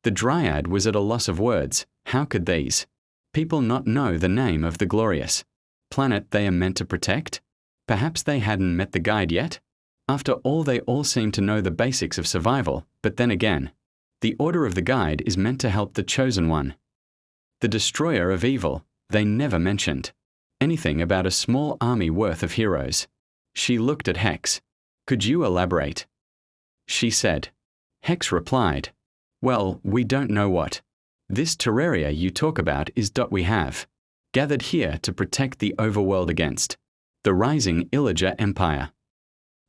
The Dryad was at a loss of words. How could these people not know the name of the glorious planet they are meant to protect? Perhaps they hadn't met the guide yet? After all, they all seem to know the basics of survival, but then again, the order of the guide is meant to help the chosen one. The destroyer of evil, they never mentioned anything about a small army worth of heroes. She looked at Hex. Could you elaborate? She said. Hex replied, well, we don't know what this Terraria you talk about is. We have gathered here to protect the overworld against the rising Illager Empire.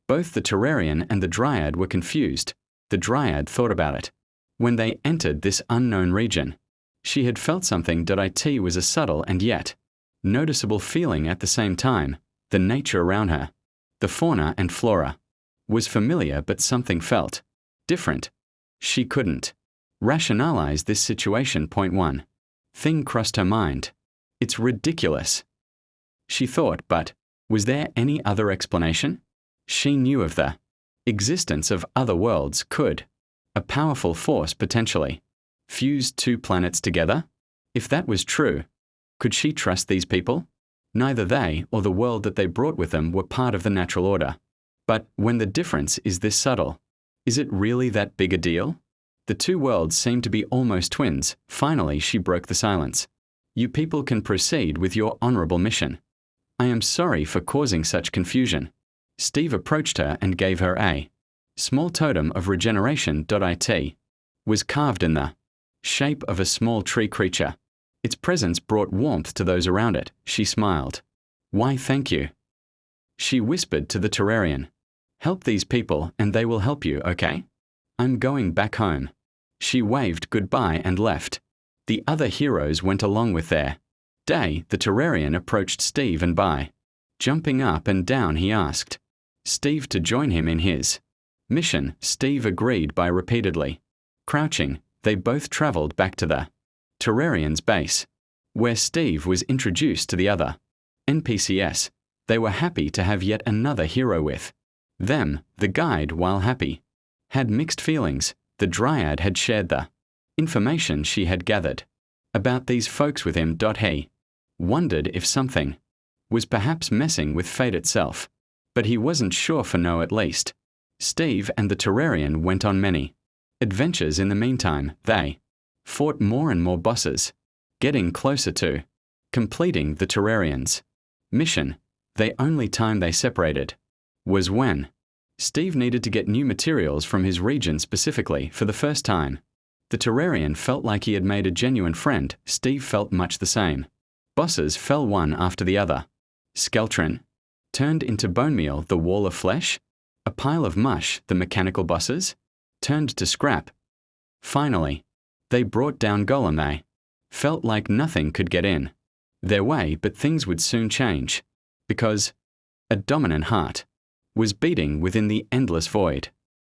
Both the Terrarian and the Dryad were confused. The Dryad thought about it. When they entered this unknown region, she had felt something. It was a subtle and yet noticeable feeling at the same time. The nature around her, the fauna and flora, was familiar, but something felt different. She couldn't rationalize this situation. Point one thing crossed her mind. It's ridiculous, she thought, but was there any other explanation? She knew of the existence of other worlds. Could a powerful force potentially fuse two planets together? If that was true, could she trust these people? Neither they or the world that they brought with them were part of the natural order. But when the difference is this subtle, is it really that big a deal? The two worlds seemed to be almost twins. Finally, she broke the silence. You people can proceed with your honorable mission. I am sorry for causing such confusion. Steve approached her and gave her a small totem of regeneration. It was carved in the shape of a small tree creature. Its presence brought warmth to those around it. She smiled. Why, thank you. She whispered to the Terrarian. Help these people and they will help you, okay? I'm going back home. She waved goodbye and left. The other heroes went along with their day. The Terrarian approached Steve and by jumping up and down he asked Steve to join him in his mission. Steve agreed by repeatedly crouching. They both traveled back to the Terrarian's base, where Steve was introduced to the other NPCs. They were happy to have yet another hero with them. The guide, while happy, had mixed feelings. The Dryad had shared the information she had gathered about these folks with him. He wondered if something was perhaps messing with fate itself, but he wasn't sure for no. At least Steve and the Terrarian went on many adventures. In the meantime, they fought more and more bosses, getting closer to completing the Terrarian's mission. The only time they separated was when Steve needed to get new materials from his region specifically for the first time. The Terrarian felt like he had made a genuine friend. Steve felt much the same. Bosses fell one after the other. Skeltron turned into bone meal. The wall of flesh, a pile of mush. The mechanical bosses turned to scrap. Finally, they brought down Golem. They felt like nothing could get in their way, but things would soon change, because a dominant heart was beating within the endless void.